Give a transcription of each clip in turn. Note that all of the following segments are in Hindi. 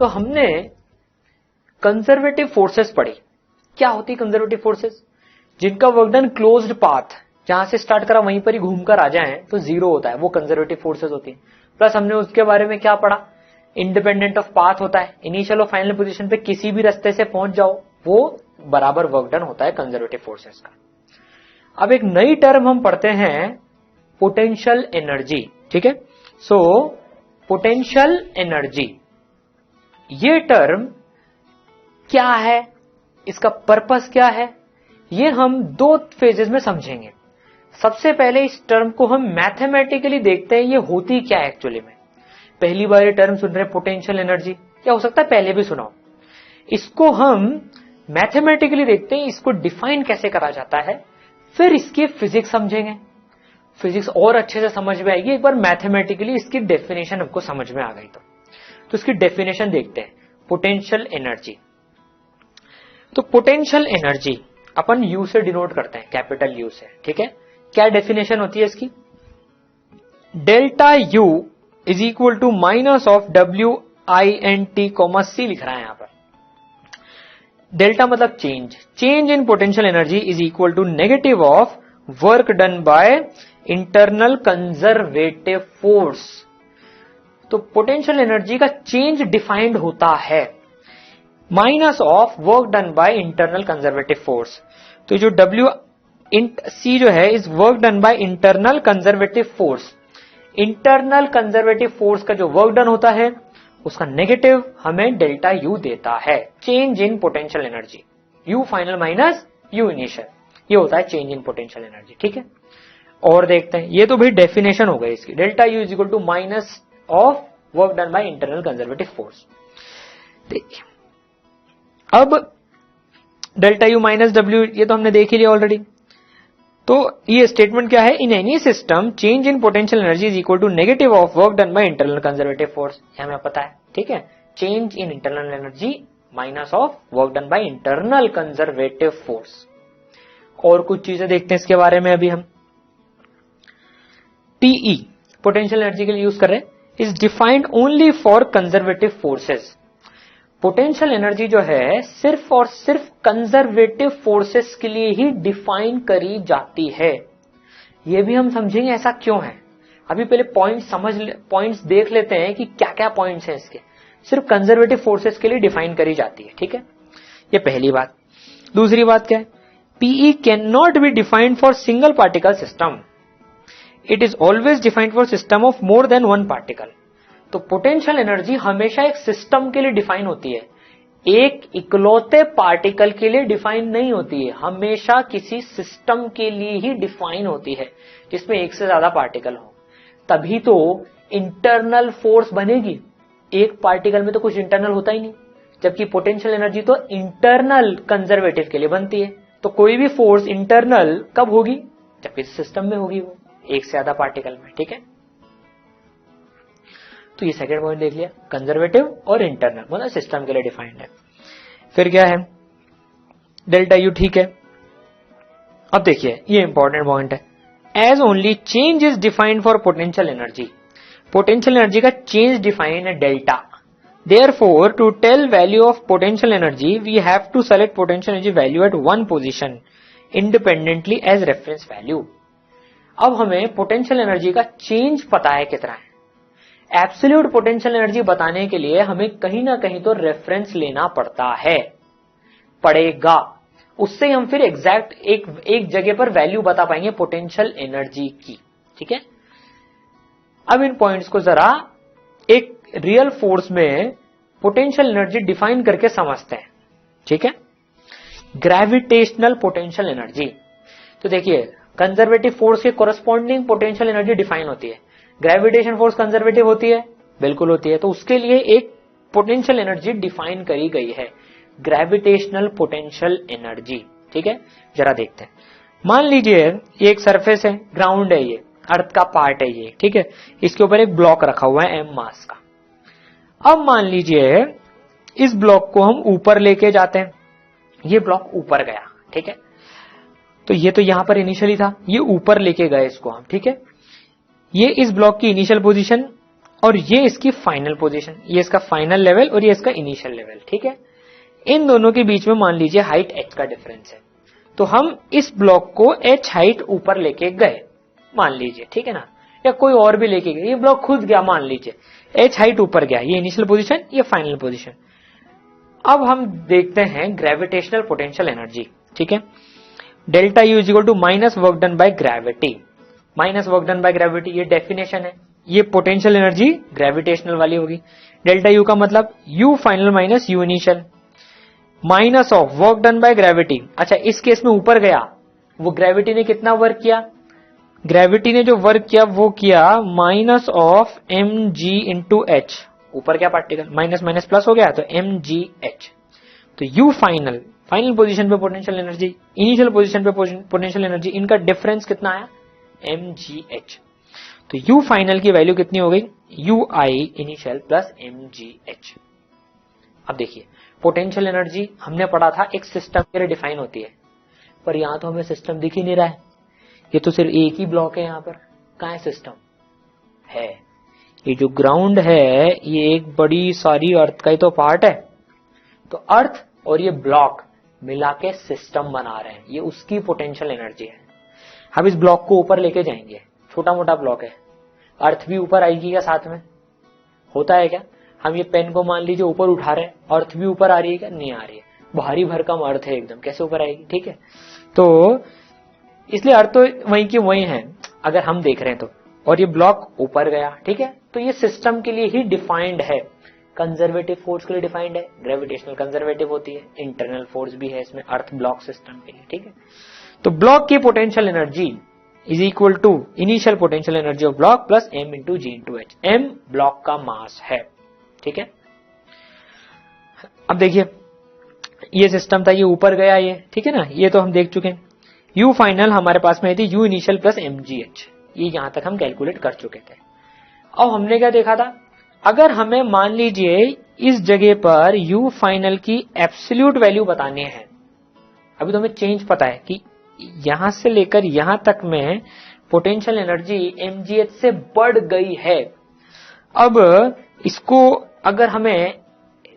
तो हमने कंजर्वेटिव फोर्सेस पढ़ी। क्या होती है कंजर्वेटिव फोर्सेस? जिनका वर्क डन क्लोज्ड पाथ, जहां से स्टार्ट करा वहीं पर ही घूमकर आ जाए तो जीरो होता है, वो कंजर्वेटिव फोर्सेस होती है। प्लस हमने उसके बारे में क्या पढ़ा? इंडिपेंडेंट ऑफ पाथ होता है, इनिशियल और फाइनल पोजीशन पे किसी भी रास्ते से पहुंच जाओ वो बराबर वर्क डन होता है कंजर्वेटिव फोर्सेस का। अब एक नई टर्म हम पढ़ते हैं, पोटेंशियल एनर्जी। ठीक है, सो पोटेंशियल एनर्जी, ये टर्म क्या है, इसका पर्पस क्या है, ये हम दो फेजेस में समझेंगे। सबसे पहले इस टर्म को हम मैथमेटिकली देखते हैं, ये होती क्या है एक्चुअली में। पहली बार ये टर्म सुन रहे हैं पोटेंशियल एनर्जी, क्या हो सकता है पहले भी सुनाओ। इसको हम मैथमेटिकली देखते हैं, इसको डिफाइन कैसे करा जाता है, फिर इसकी फिजिक्स समझेंगे। फिजिक्स और अच्छे से समझ में आएगी एक बार मैथमेटिकली इसकी डेफिनेशन हमको समझ में आ गई तो इसकी डेफिनेशन देखते हैं, पोटेंशियल एनर्जी। तो पोटेंशियल एनर्जी अपन यू से डिनोट करते हैं, कैपिटल यू से। ठीक है, क्या डेफिनेशन होती है इसकी? Delta U is equal to minus of W I N T comma C लिख रहा है यहां पर। डेल्टा मतलब change in potential energy is equal to negative of work done by internal conservative force. तो पोटेंशियल एनर्जी का चेंज डिफाइंड होता है minus of work done by internal conservative force. तो जो डब्ल्यू इंट सी जो है is work done by internal conservative force. Internal conservative force का जो वर्क डन होता है उसका नेगेटिव हमें डेल्टा यू देता है। Change in potential energy, you final minus U initial, ये होता है चेंज इन पोटेंशियल एनर्जी। ठीक है, और देखते हैं, ये तो भाई डेफिनेशन हो गई इसकी। Delta U is equal to minus of work done by internal conservative force. देखिए अब डेल्टा यू माइनस डब्ल्यू, ये तो हमने देख ही लिया ऑलरेडी। तो ये स्टेटमेंट क्या है? In any system change in potential energy is equal to negative of work done by internal conservative force, ये हमें पता है। ठीक है, change in internal energy minus of work done by internal conservative force. और कुछ चीजें देखते हैं इसके बारे में अभी हम। टीई पोटेंशियल एनर्जी के लिए यूज कर रहे हैं, is defined only for conservative forces. Potential energy जो है सिर्फ और सिर्फ कंजर्वेटिव फोर्सेस के लिए ही डिफाइन करी जाती है। यह भी हम समझेंगे ऐसा क्यों है। अभी पहले पॉइंट्स देख लेते हैं कि क्या क्या पॉइंट्स हैं इसके। सिर्फ कंजर्वेटिव फोर्सेस के लिए डिफाइन करी जाती है। ठीक है, ये पहली बात। दूसरी बात क्या है? PE can not be defined for single particle system, it is always defined for system of more than one particle. तो पोटेंशियल एनर्जी हमेशा एक सिस्टम के लिए डिफाइन होती है, एक इकलौते पार्टिकल के लिए डिफाइन नहीं होती है। हमेशा किसी सिस्टम के लिए ही डिफाइन होती है जिसमें एक से ज्यादा पार्टिकल हो, तभी तो इंटरनल फोर्स बनेगी। एक पार्टिकल में तो कुछ इंटरनल होता ही नहीं, जबकि पोटेंशियल एनर्जी तो इंटरनल कंजर्वेटिव के लिए बनती है। तो कोई भी फोर्स इंटरनल कब होगी? जब इस सिस्टम में होगी, वो एक से ज्यादा पार्टिकल में। ठीक है, तो ये सेकंड पॉइंट देख लिया, कंजर्वेटिव और इंटरनल मतलब सिस्टम के लिए डिफाइंड है। फिर क्या है? Delta U. ठीक है, अब देखिए ये इंपॉर्टेंट पॉइंट है। As only change is defined for potential energy, potential energy का चेंज डिफाइन है delta. Therefore to tell value of potential energy we have to select potential energy value at one position independently as reference value. अब हमें पोटेंशियल एनर्जी का चेंज पता है कितना है। एब्सोल्यूट पोटेंशियल एनर्जी बताने के लिए हमें कहीं ना कहीं तो रेफरेंस लेना पड़ेगा। उससे हम फिर एग्जैक्ट एक जगह पर वैल्यू बता पाएंगे पोटेंशियल एनर्जी की। ठीक है, अब इन पॉइंट्स को जरा एक रियल फोर्स में पोटेंशियल एनर्जी डिफाइन करके समझते हैं। ठीक है, ग्रेविटेशनल पोटेंशियल एनर्जी। तो देखिए कंजर्वेटिव फोर्स के कोरस्पॉन्डिंग पोटेंशियल एनर्जी डिफाइन होती है। ग्रेविटेशन फोर्स कंजर्वेटिव होती है, बिल्कुल होती है। तो उसके लिए एक पोटेंशियल एनर्जी डिफाइन करी गई है, ग्रेविटेशनल पोटेंशियल एनर्जी। ठीक है, जरा देखते हैं। मान लीजिए ये एक सरफेस है, ग्राउंड है, ये अर्थ का पार्ट है ये। ठीक है, इसके ऊपर एक ब्लॉक रखा हुआ है m मास का। अब मान लीजिए इस ब्लॉक को हम ऊपर लेके जाते हैं, ये ब्लॉक ऊपर गया। ठीक है, तो ये तो यहां पर इनिशियली था, ये ऊपर लेके गए इसको हम। ठीक है, ये इस ब्लॉक की इनिशियल पोजीशन और ये इसकी फाइनल पोजीशन, ये इसका फाइनल लेवल और ये इसका इनिशियल लेवल, ठीक है। इन दोनों के बीच में मान लीजिए हाइट h का डिफरेंस है, तो हम इस ब्लॉक को h हाइट ऊपर लेके गए मान लीजिए, ठीक है ना, या कोई और भी लेके गए, ये ब्लॉक खुद गया मान लीजिए, h हाइट ऊपर गया, ये इनिशियल पोजीशन, ये फाइनल पोजीशन। अब हम देखते हैं ग्रेविटेशनल पोटेंशियल एनर्जी, ठीक है। Delta U is equal to minus work done by gravity, minus work done by gravity, ये डेफिनेशन है। ये पोटेंशियल एनर्जी ग्रेविटेशनल वाली होगी। डेल्टा यू का मतलब U final minus U initial, minus of work done by gravity. अच्छा, इस केस में ऊपर गया, वो ग्रेविटी ने कितना वर्क किया, ग्रेविटी ने जो वर्क किया वो किया minus of M G into H, ऊपर क्या पार्टिकल, माइनस माइनस प्लस हो गया तो एम जी एच। तो यू फाइनल, फाइनल पोजीशन पे पोटेंशियल एनर्जी, इनिशियल पोजीशन पे पोटेंशियल एनर्जी, इनका डिफरेंस कितना आया, एम जी एच। तो यू फाइनल की वैल्यू कितनी हो गई, U I initial plus M G H. अब देखिए पोटेंशियल एनर्जी हमने पढ़ा था एक सिस्टम के लिए डिफाइन होती है, पर यहां तो हमें सिस्टम दिख ही नहीं रहा है, ये तो सिर्फ एक ही ब्लॉक है, यहां पर कहां है सिस्टम है। ये जो ग्राउंड है ये एक बड़ी सारी अर्थ का ही तो पार्ट है, तो अर्थ और ये ब्लॉक मिला के सिस्टम बना रहे हैं, ये उसकी पोटेंशियल एनर्जी है। हम इस ब्लॉक को ऊपर लेके जाएंगे, छोटा मोटा ब्लॉक है, अर्थ भी ऊपर आएगी क्या साथ में, होता है क्या। हम ये पेन को मान लीजिए ऊपर उठा रहे हैं, अर्थ भी ऊपर आ रही है क्या, नहीं आ रही है, भारी भरकम अर्थ है एकदम, कैसे ऊपर आएगी, ठीक है। तो इसलिए अर्थ तो वहीं की वहीं है अगर हम देख रहे हैं तो, और ये ब्लॉक ऊपर गया, ठीक है। तो ये सिस्टम के लिए ही डिफाइंड है, कंजर्वेटिव फोर्स के लिए डिफाइंड है, ग्रेविटेशनल कंजर्वेटिव होती है, इंटरनल फोर्स भी है इसमें अर्थ ब्लॉक सिस्टम के लिए, ठीक है। तो ब्लॉक की potential energy is equal to initial potential energy of block plus M into G into H. M block का मास है, ठीक है। अब देखिए ये सिस्टम था, ये ऊपर गया ये, ठीक है ना, ये तो हम देख चुके हैं। यू फाइनल हमारे पास में थी U initial plus M G H, ये यहां तक हम कैलकुलेट कर चुके थे। अब हमने क्या देखा था, अगर हमें मान लीजिए इस जगह पर यू फाइनल की एब्सोल्यूट वैल्यू बतानी है, अभी तो हमें चेंज पता है कि यहां से लेकर यहां तक में पोटेंशियल एनर्जी mgh से बढ़ गई है। अब इसको अगर हमें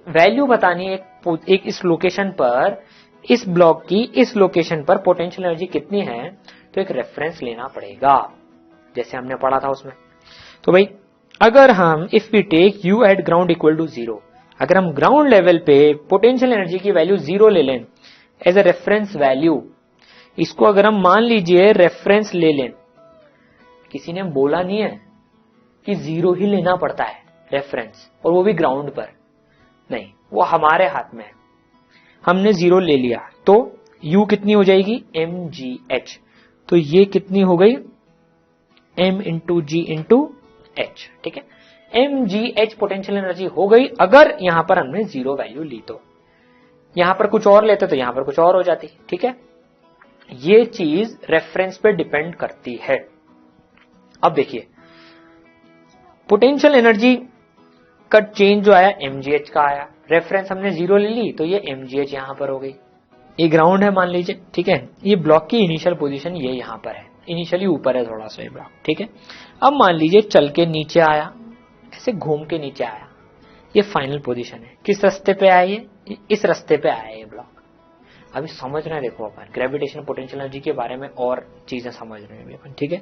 वैल्यू बतानी है एक इस लोकेशन पर, इस ब्लॉक की इस लोकेशन पर पोटेंशियल एनर्जी कितनी है, तो एक रेफरेंस लेना पड़ेगा जैसे हमने पढ़ा था उसमें। तो भाई अगर हम if we take U at ground equal to 0, अगर हम ग्राउंड लेवल पे पोटेंशियल एनर्जी की वैल्यू 0 ले लें एज ए रेफरेंस वैल्यू, इसको अगर हम मान लीजिए रेफरेंस ले लें, किसी ने बोला नहीं है कि 0 ही लेना पड़ता है रेफरेंस, और वो भी ग्राउंड पर, नहीं, वो हमारे हाथ में है। हमने 0 ले लिया तो u कितनी हो जाएगी, mgh, तो ये कितनी हो गई, m into G into H, ठीक है। mgh पोटेंशियल एनर्जी हो गई अगर यहां पर हमने 0 वैल्यू ली तो, यहां पर कुछ और लेते तो यहां पर कुछ और हो जाती, ठीक है। ये चीज रेफरेंस पे डिपेंड करती है। अब देखिए पोटेंशियल एनर्जी का चेंज जो आया mgh का आया, रेफरेंस हमने 0 ले ली तो ये mgh यहां पर हो गई। ये ग्राउंड है मान लीजिए, ठीक है, ये ब्लॉक की इनिशियल पोजीशन ये यहां पर है, इनिशियली ऊपर है थोड़ा सा ये ब्लॉक, ठीक है। अब मान लीजिए चल के नीचे आया, ऐसे घूम के नीचे आया, ये फाइनल पोजीशन है, किस रास्ते पे आया, ये इस रास्ते पे आया ये ब्लॉक। अभी समझ रहे हैं, देखो अपन ग्रेविटेशनल पोटेंशियल एनर्जी के बारे में और चीजें समझ रहे हैं अपन, ठीक है।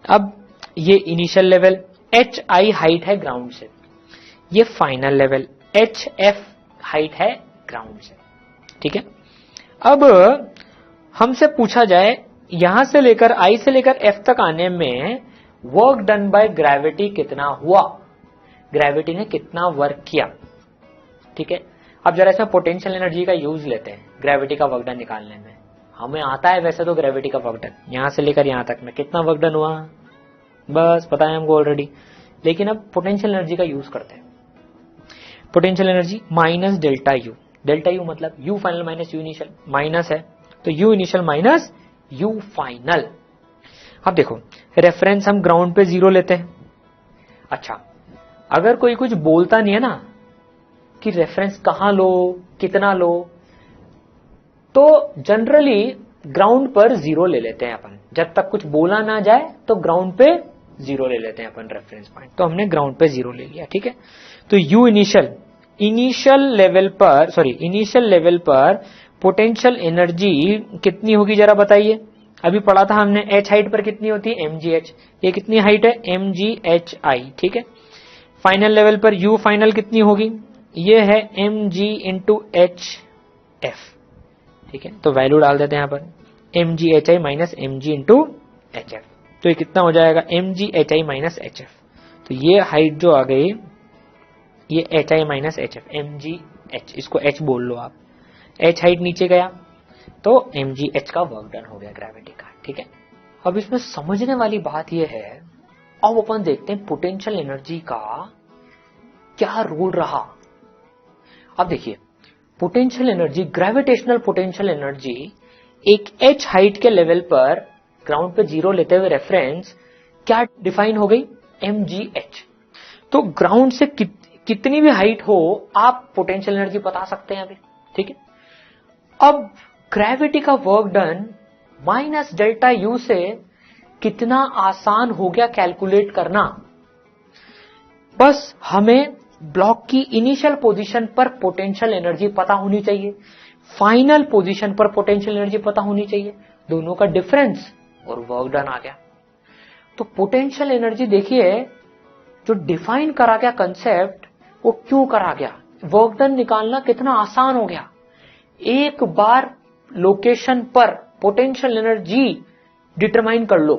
अब ये initial level H I height है ग्राउंड से, ये final level H F height है ग्राउंड से, ठीक है। अब हमसे पूछा जाए यहां से लेकर आई से लेकर एफ तक आने में वर्क डन बाय ग्रेविटी कितना हुआ, ग्रेविटी ने कितना वर्क किया, ठीक है। अब जरा इसमें पोटेंशियल एनर्जी का यूज लेते हैं ग्रेविटी का वर्क डन निकालने में। हमें आता है वैसे तो ग्रेविटी का वर्क डन, यहां से लेकर यहां तक में कितना वर्क डन हुआ, बस पता है हमको ऑलरेडी, लेकिन अब पोटेंशियल एनर्जी का यूज करते हैं। Potential energy minus delta U, delta U मतलब U final minus U initial, minus है तो U initial minus U final. अब देखो रेफरेंस हम ग्राउंड पे 0 लेते हैं। अच्छा, अगर कोई कुछ बोलता नहीं है ना कि रेफरेंस कहां लो कितना लो, तो जनरली ग्राउंड पर 0 ले लेते हैं अपन, जब तक कुछ बोला ना जाए तो ग्राउंड पे जीरो ले लेते हैं अपन रेफरेंस पॉइंट, तो हमने ग्राउंड पे जीरो ले लिया, ठीक है। तो यू इनिशियल लेवल पर पोटेंशियल एनर्जी कितनी होगी जरा बताइए। अभी पढ़ा था हमने एच हाइट पर कितनी होती है, mgh, ये कितनी हाइट है, mghi, ठीक है। फाइनल लेवल पर यू फाइनल कितनी होगी, ये है mg इंटू एच एफ, ठीक है। तो वैल्यू डाल देते हैं यहाँ पर mghi minus mg into H F, तो ये कितना हो जाएगा mghi माइनस एच एफ। तो ये हाइट जो आ गई ये hi minus H F, mgh, इसको h बोल लो आप, h हाइट नीचे गया तो mgh का वर्क डन हो गया ग्रेविटी का, ठीक है। अब इसमें समझने वाली बात यह है, अब अपन देखते हैं पोटेंशियल एनर्जी का क्या रोल रहा। अब देखिए potential energy, gravitational potential energy एक h हाइट के लेवल पर ग्राउंड पे जीरो लेते हुए रेफरेंस क्या डिफाइन हो गई, mgh। तो ग्राउंड से कितनी भी हाइट हो आप पोटेंशियल एनर्जी बता सकते हैं अभी, ठीक है। अब ग्रेविटी का work done minus delta you से कितना आसान हो गया कैलकुलेट करना। बस हमें ब्लॉक की इनिशियल पोजीशन पर पोटेंशियल एनर्जी पता होनी चाहिए, फाइनल पोजीशन पर पोटेंशियल एनर्जी पता होनी चाहिए, दोनों का डिफरेंस और वर्क डन आ गया। तो पोटेंशियल एनर्जी देखिए जो डिफाइन करा गया कंसेप्ट वो क्यों करा गया, वर्क डन निकालना कितना आसान हो गया। एक बार लोकेशन पर पोटेंशियल एनर्जी डिटरमाइन कर लो,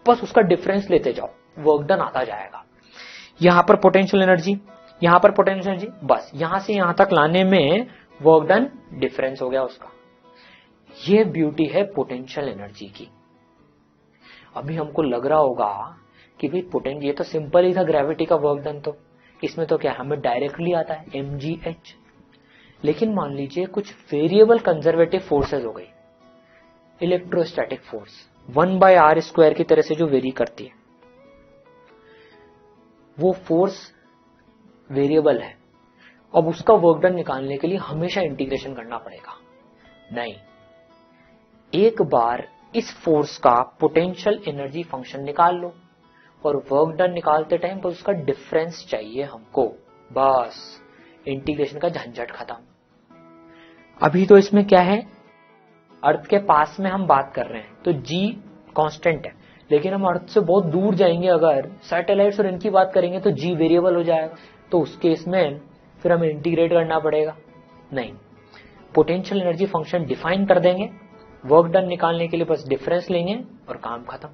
बस उसका डिफरेंस लेते जाओ, वर्क डन आता जाएगा। यहां पर पोटेंशियल एनर्जी, यहां पर पोटेंशियल एनर्जी, बस यहां से यहां तक लाने में वर्क डन डिफरेंस हो गया उसका। ये ब्यूटी है पोटेंशियल एनर्जी की। अभी हमको लग रहा होगा कि भाई पोटेंशियल, ये तो सिंपल ही था ग्रेविटी का वर्क डन, तो इसमें तो क्या हमें डायरेक्टली आता है mgh। लेकिन मान लीजिए कुछ वेरिएबल कंजर्वेटिव फोर्सेज हो गई, इलेक्ट्रोस्टैटिक फोर्स 1/r² की तरह से जो वेरी करती है, वो फोर्स वेरिएबल है। अब उसका वर्क डन निकालने के लिए हमेशा इंटीग्रेशन करना पड़ेगा, नहीं, एक बार इस फोर्स का पोटेंशियल एनर्जी फंक्शन निकाल लो और वर्क डन निकालते टाइम पर उसका डिफरेंस चाहिए हमको, बस इंटीग्रेशन का झंझट खत्म। अभी तो इसमें क्या है, अर्थ के पास में हम बात कर रहे हैं तो g कांस्टेंट है, लेकिन हम अर्थ से बहुत दूर जाएंगे, अगर सैटेलाइट्स और इनकी बात करेंगे तो g वेरिएबल हो जाएगा, तो उस केस में फिर हमें इंटीग्रेट करना पड़ेगा। नहीं, पोटेंशियल एनर्जी फंक्शन डिफाइन कर देंगे, वर्क डन निकालने के लिए बस डिफरेंस लेंगे और काम खत्म।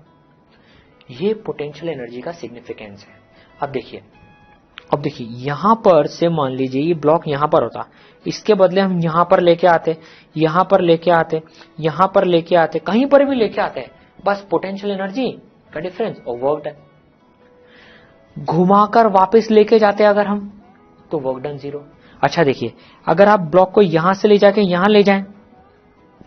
ये पोटेंशियल एनर्जी का सिग्निफिकेंस है। अब देखिए यहां पर से मान लीजिए ये ब्लॉक यहां पर होता, इसके बदले हम यहां पर लेके आते, यहां पर लेके आते, यहां पर लेके आते, कहीं पर भी लेके आते, बस पोटेंशियल एनर्जी का डिफरेंस और वर्क डन। घुमाकर वापस लेके जाते अगर हम, तो वर्क डन जीरो। अच्छा देखिए, अगर आप ब्लॉक को यहां से ले जाके यहां ले जाएं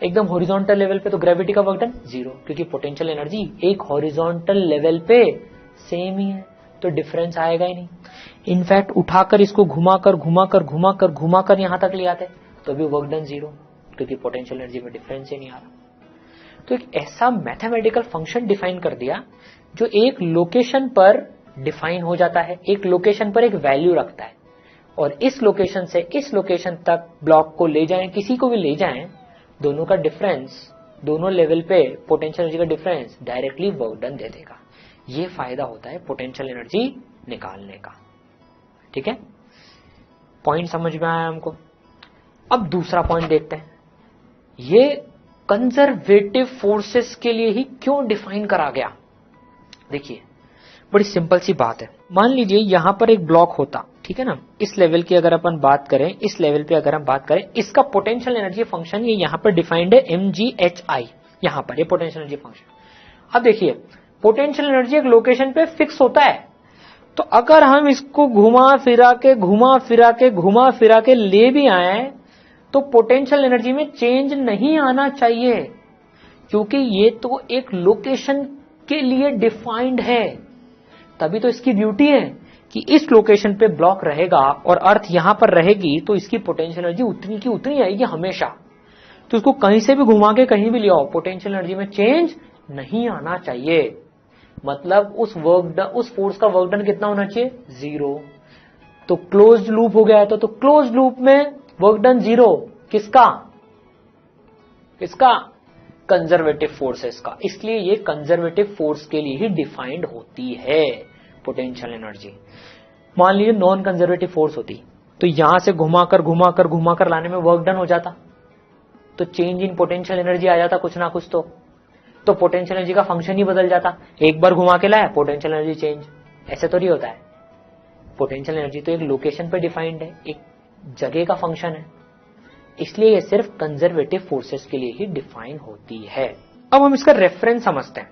एकदम हॉरिजॉन्टल लेवल पे, तो ग्रेविटी का वर्क डन जीरो, क्योंकि पोटेंशियल एनर्जी एक हॉरिजॉन्टल लेवल पे सेम ही है, तो डिफरेंस आएगा ही नहीं। इनफैक्ट उठाकर इसको घुमाकर यहां तक ले आते तो भी वर्क डन जीरो, क्योंकि पोटेंशियल एनर्जी में डिफरेंस ही नहीं आ रहा। तो एक ऐसा मैथमेटिकल फंक्शन डिफाइन कर दिया जो एक लोकेशन पर डिफाइन हो जाता है, एक लोकेशन पर एक वैल्यू रखता है, और इस लोकेशन से इस लोकेशन तक ब्लॉक को ले जाएं, किसी को भी ले जाएं, दोनों का डिफरेंस, दोनों लेवल पे पोटेंशियल एनर्जी का difference directly work done they देगा। ये फायदा होता है पोटेंशियल एनर्जी निकालने का, ठीक है। पॉइंट समझ में आया हमको। अब दूसरा पॉइंट देखते हैं, ये कंजर्वेटिव फोर्सेस के लिए ही क्यों डिफाइन करा गया। देखिए बड़ी सिंपल सी बात है, मान लीजिए यहां पर एक ब्लॉक होता, ठीक है ना, इस लेवल की अगर अपन बात करें, इस लेवल पे अगर हम बात करें, इसका पोटेंशियल एनर्जी फंक्शन ये यहां पर डिफाइंड है mghi, यहां पर ये पोटेंशियल एनर्जी फंक्शन। अब देखिए पोटेंशियल एनर्जी एक लोकेशन पे फिक्स होता है, तो अगर हम इसको घुमा फिरा के ले भी आए तो पोटेंशियल एनर्जी में चेंज नहीं आना चाहिए, क्योंकि ये तो एक लोकेशन के लिए डिफाइंड है। तभी तो इसकी ब्यूटी है कि इस लोकेशन पे ब्लॉक रहेगा और अर्थ यहां पर रहेगी, तो इसकी पोटेंशियल एनर्जी उतनी की उतनी आएगी हमेशा। तो इसको कहीं से भी घुमा के कहीं भी ले आओ, पोटेंशियल एनर्जी में चेंज नहीं आना चाहिए। मतलब उस फोर्स का वर्क डन कितना होना चाहिए, 0। तो क्लोज्ड लूप हो गया तो क्लोज्ड लूप में वर्क डन 0 किसका, कंजर्वेटिव फोर्सेस का। इसलिए ये कंजर्वेटिव फोर्स के लिए ही डिफाइंड होती है पोटेंशियल एनर्जी। मान लीजिए नॉन कंजर्वेटिव फोर्स होती तो यहां से घुमाकर लाने में वर्क डन हो जाता, तो चेंज इन पोटेंशियल एनर्जी आ जाता कुछ ना कुछ। तो पोटेंशियल एनर्जी का फंक्शन ही बदल जाता। एक बार घुमा के लाया पोटेंशियल एनर्जी चेंज, ऐसे तो नहीं होता है। पोटेंशियल एनर्जी तो एक लोकेशन पे डिफाइंड है, एक जगह का फंक्शन है, इसलिए ये सिर्फ कंजर्वेटिव फोर्सेस के लिए ही डिफाइन होती है। अब हम इसका रेफरेंस समझते हैं।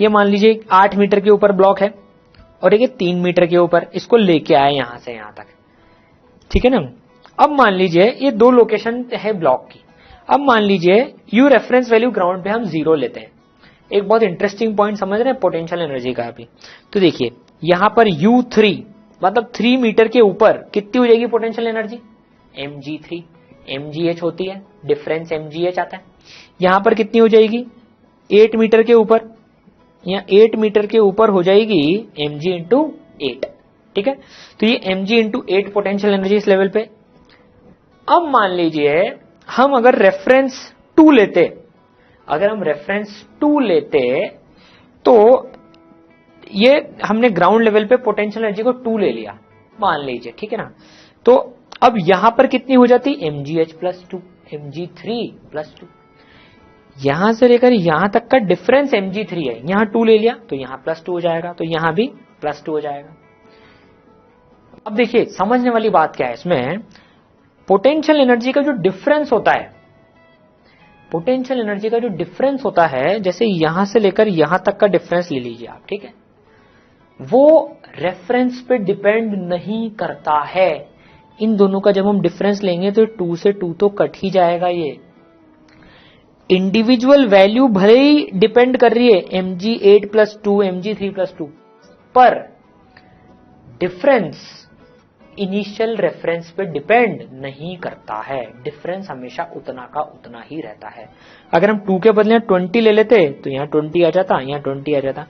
ये मान लीजिए 8 मीटर के ऊपर ब्लॉक है और एक 3 मीटर के ऊपर, इसको लेके आए यहां से यहां तक, ठीक है ना। अब मान लीजिए ये 2 लोकेशन है ब्लॉक की। अब मान लीजिए यू रेफरेंस वैल्यू ग्राउंड पे हम 0 लेते हैं। एक बहुत इंटरेस्टिंग पॉइंट समझ रहे हैं पोटेंशियल एनर्जी का अभी। तो देखिए यहां पर U3 मतलब 3 मीटर के ऊपर कितनी हो जाएगी पोटेंशियल एनर्जी, mg3, mgh होती है, डिफरेंस mgh आता है। यहां पर कितनी हो जाएगी 8 मीटर के ऊपर, यहाँ 8 मीटर के ऊपर हो जाएगी mg इंटू 8, ठीक है। तो ये mg इंटू 8 पोटेंशियल एनर्जी इस लेवल पे। अब मान लीजिए हम अगर रेफरेंस 2 लेते, तो ये हमने ग्राउंड लेवल पे पोटेंशियल एनर्जी को 2 ले लिया मान लीजिए, ठीक है ना। तो अब यहां पर कितनी हो जाती mgh प्लस 2, mg3 प्लस 2। यहां से लेकर यहां तक का डिफरेंस mg3 है, यहां 2 ले लिया तो यहां प्लस 2 हो जाएगा, तो यहां भी प्लस 2 हो जाएगा। अब देखिए समझने वाली बात क्या है इसमें, पोटेंशियल एनर्जी का जो डिफरेंस होता है, जैसे यहां से लेकर यहां तक का डिफरेंस ले लीजिए आप, ठीक है, वो रेफरेंस पे डिपेंड नहीं करता है। इन दोनों का जब हम डिफरेंस लेंगे तो 2 से 2 तो कट ही जाएगा। ये इंडिविजुअल वैल्यू भले ही डिपेंड कर रही है mg8 प्लस 2, mg3 प्लस 2, पर डिफरेंस इनिशियल रेफरेंस पे डिपेंड नहीं करता है। डिफरेंस हमेशा उतना का उतना ही रहता है। अगर हम 2 के बदले 20 ले लेते तो यहाँ 20 आ जाता, यहाँ 20 आ जाता,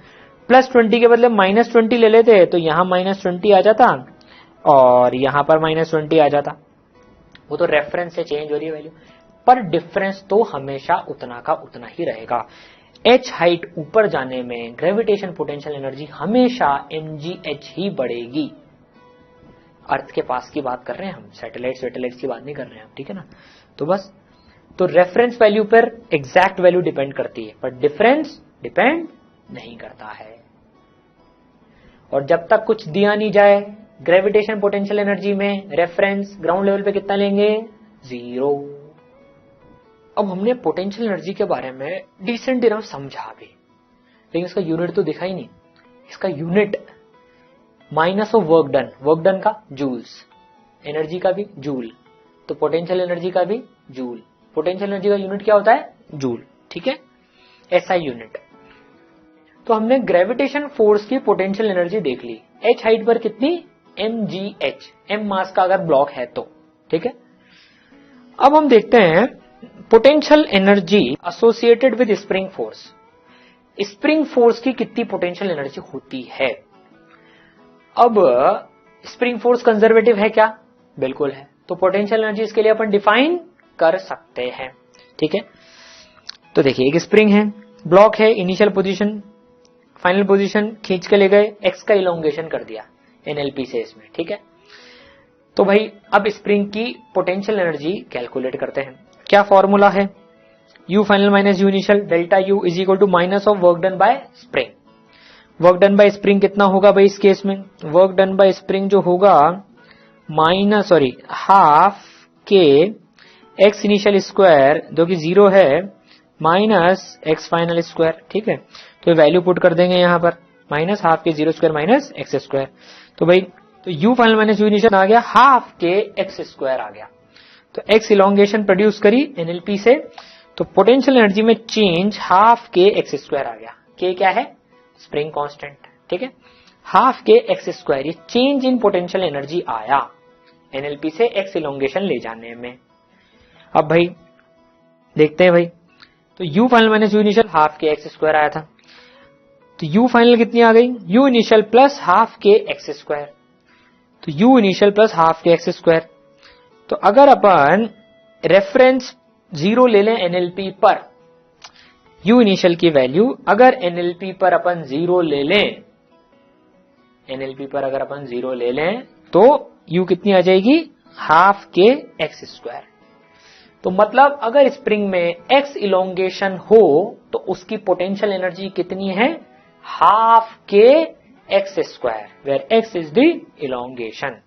प्लस 20 के बदले माइनस 20 ले लेते तो यहाँ माइनस 20 आ जाता और यहां पर माइनस 20 आ जाता। वो तो रेफरेंस से चेंज हो रही है वैल्यू, पर डिफरेंस तो हमेशा उतना का उतना ही रहेगा। h हाइट ऊपर जाने में ग्रेविटेशन पोटेंशियल एनर्जी हमेशा mgh ही बढ़ेगी। अर्थ के पास की बात कर रहे हैं हम, सैटेलाइट्स की बात नहीं कर रहे हैं हम, ठीक है ना। तो बस तो रेफरेंस वैल्यू पर एग्जैक्ट वैल्यू डिपेंड करती है, पर डिफरेंस डिपेंड नहीं करता है। और जब तक कुछ दिया नहीं जाए ग्रेविटेशन पोटेंशियल एनर्जी में, रेफरेंस ग्राउंड लेवल पे कितना लेंगे, 0। अब हमने पोटेंशियल एनर्जी के बारे में डिसेंट इनफ समझा भी, लेकिन इसका यूनिट तो दिखा ही नहीं। इसका unit minus of work done का जूल्स, एनर्जी का भी जूल, तो पोटेंशियल एनर्जी का भी जूल। पोटेंशियल एनर्जी का यूनिट क्या होता है, जूल, ठीक है, एसआई यूनिट। तो हमने ग्रेविटेशन फोर्स की पोटेंशियल एनर्जी देख ली। h हाइट पर कितनी, mgh, m मास का अगर ब्लॉक है तो, ठीक है। अब हम देखते हैं potential energy associated with spring force. Spring force की कितनी पोटेंशियल एनर्जी होती है। अब स्प्रिंग फोर्स कंजर्वेटिव है क्या, बिल्कुल है, तो पोटेंशियल एनर्जी इसके लिए अपन डिफाइन कर सकते हैं, ठीक है। तो देखिए एक स्प्रिंग है, ब्लॉक है, इनिशियल पोजीशन फाइनल पोजीशन खींच के ले गए, x का इलोंगेशन कर दिया एनएलपी से इसमें, ठीक है। तो भाई अब स्प्रिंग की पोटेंशियल एनर्जी कैलकुलेट करते हैं। क्या फॉर्मूला है, u final minus u initial delta u is equal to minus of work done by spring. Work done by spring कितना होगा भाई इस केस में, वर्क डन बाय स्प्रिंग जो होगा हाफ के x इनिशियल स्क्वायर जो कि 0 है माइनस x फाइनल स्क्वायर, ठीक है। तो वैल्यू पुट कर देंगे यहाँ पर, माइनस हाफ के 0 स्क्वायर माइनस एक्स स्क्वायर। तो भाई तो u final minus u initial आ गया, हाफ के एक्स स्क्वायर आ गया। तो x इलोंगेशन प्रोड्यूस करी एनएलपी से, तो पोटेंशियल एनर्जी में चेंज हाफ के एक्स स्क्वायर आ गया। k क्या है, स्प्रिंग कांस्टेंट, ठीक है, हाफ के एक्स स्क्वायर, ये चेंज इन पोटेंशियल एनर्जी आया एनएलपी से x इलोंगेशन ले जाने में। अब भाई देखते हैं भाई, तो u final minus u initial half के एक्स स्क्वायर आया था। तो u फाइनल कितनी आ गई, u इनिशियल प्लस हाफ के एक्स स्क्वायर, तो u इनिशियल प्लस हाफ के एक्स स्क्वायर। तो अगर अपन रेफरेंस 0 ले लें एनएलपी पर, u इनिशियल की वैल्यू अगर एनएलपी पर अपन 0 ले लें, एनएलपी पर अगर अपन 0 ले लें तो u कितनी आ जाएगी, हाफ के एक्स स्क्वायर। तो मतलब अगर स्प्रिंग में x इलोंगेशन हो तो उसकी पोटेंशियल एनर्जी कितनी है, हाफ के X square, where x is the elongation.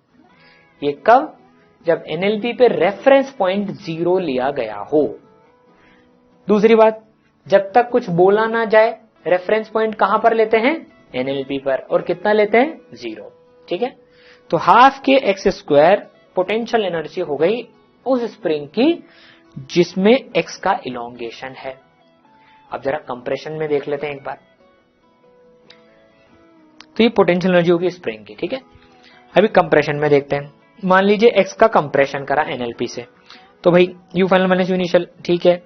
ये कब, जब एनएलपी पे रेफरेंस पॉइंट 0 लिया गया हो। दूसरी बात, जब तक कुछ बोला ना जाए रेफरेंस पॉइंट कहां पर लेते हैं, एनएलपी पर, और कितना लेते हैं, 0। ठीक है, तो हाफ के एक्स स्क्वायर पोटेंशियल एनर्जी हो गई उस स्प्रिंग की जिसमें x का इलोंगेशन है। अब जरा कंप्रेशन में देख लेते हैं एक बार, तो ये पोटेंशियल एनर्जी होगी स्प्रिंग की। ठीक है, अभी कंप्रेशन में देखते हैं। मान लीजिए x का कंप्रेशन करा एनएलपी से, तो भाई u final minus u initial, ठीक है,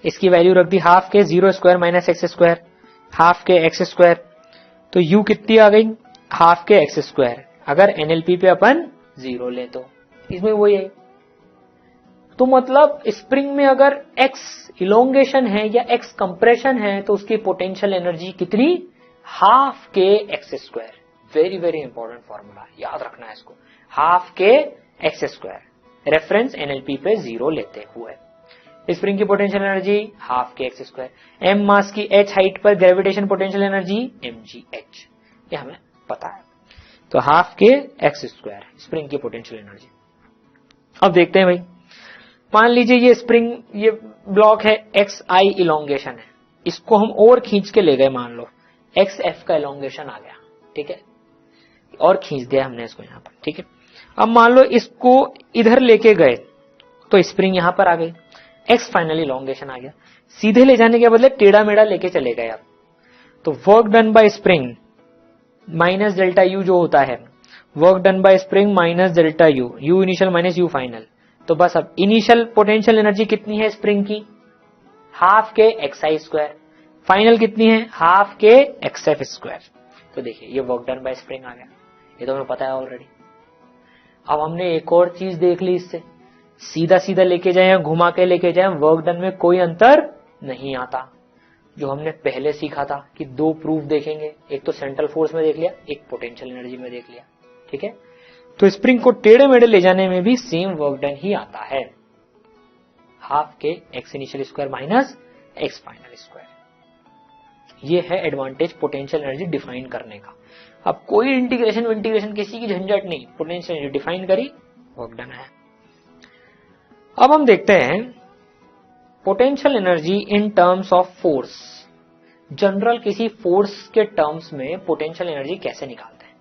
इसकी वैल्यू रख दी हाफ के 0 square minus X square, half के एक्स स्क्वायर, तो u कितनी आ गई, हाफ के एक्स स्क्वायर। अगर एनएलपी पे अपन 0 ले तो इसमें वही है। तो मतलब स्प्रिंग में अगर x इलोंगेशन है या x कंप्रेशन है तो उसकी पोटेंशियल एनर्जी कितनी, हाफ के X square. Very very important formula, याद रखना है इसको, हाफ के एक्स स्क्वायर, रेफरेंस एनएलपी पे 0 लेते हुए। स्प्रिंग की पोटेंशियल एनर्जी हाफ के एक्स स्क्वायर, m मास की h हाइट पर ग्रेविटेशन पोटेंशियल एनर्जी mgh, ये हमें पता है। तो हाफ के एक्स स्क्वायर स्प्रिंग की पोटेंशियल एनर्जी। अब देखते हैं भाई, मान लीजिए ये स्प्रिंग, ये ब्लॉक है, एक्स आई इलोंगेशन है, इसको हम और खींच के ले गए, मान लो एक्स एफ का इलोंगेशन आ गया। ठीक है, और खींच दिया हमने इसको यहां पर। ठीक है, अब मान लो इसको इधर लेके गए तो स्प्रिंग यहां पर आ गई, एक्स फाइनल इलोंगेशन आ गया। सीधे ले जाने के बदले टेढ़ा मेढ़ा लेके चले गए आप, तो work done by spring minus delta you जो होता है, work done by spring minus delta you, you initial minus U final. तो बस अब इनिशियल पोटेंशियल एनर्जी कितनी है स्प्रिंग की, हाफ के एक्स आई स्क्वायर, फाइनल कितनी है, हाफ के एक्स एफ स्क्वायर। तो देखिए ये वर्क डन बाय स्प्रिंग आ गया, ये तो हमें पता है ऑलरेडी। अब हमने एक और चीज देख ली, इससे सीधा सीधा लेके जाए या घुमा के लेके जाए, वर्क डन में कोई अंतर नहीं आता। जो हमने पहले सीखा था कि 2 प्रूफ देखेंगे, एक तो सेंट्रल फोर्स में देख लिया, एक पोटेंशियल एनर्जी में देख लिया। ठीक है, तो स्प्रिंग को टेढ़े मेढ़े ले जाने में भी सेम वर्क डन ही आता है, हाफ के x initial square minus x final square. ये है एडवांटेज पोटेंशियल एनर्जी डिफाइन करने का। अब कोई इंटीग्रेशन किसी की झंझट नहीं, पोटेंशियल एनर्जी डिफाइन करी, वर्क डन है। अब हम देखते हैं potential energy in terms of force. General किसी फोर्स के टर्म्स में पोटेंशियल एनर्जी कैसे निकालते हैं।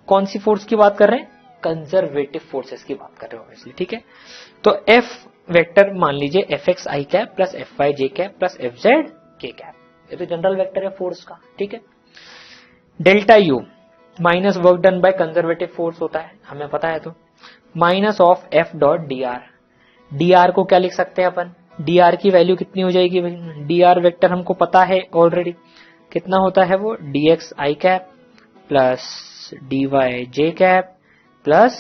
कौन सी फोर्स की बात कर रहे हैं, कंजर्वेटिव फोर्सेस की बात कर रहे हो इसलिए। ठीक है, तो एफ वेक्टर मान लीजिए F X I cap plus F Y J cap plus F Z K cap, ये तो जनरल वेक्टर है फोर्स का। ठीक है, delta you minus work done by conservative force होता है, हमें पता है, तो minus of F dot D are. D R को क्या लिख सकते हैं अपन, डी आर की वैल्यू कितनी हो जाएगी भाई, डी आर वेक्टर हमको पता है ऑलरेडी, कितना होता है वो, D X I cap plus D Y J cap plus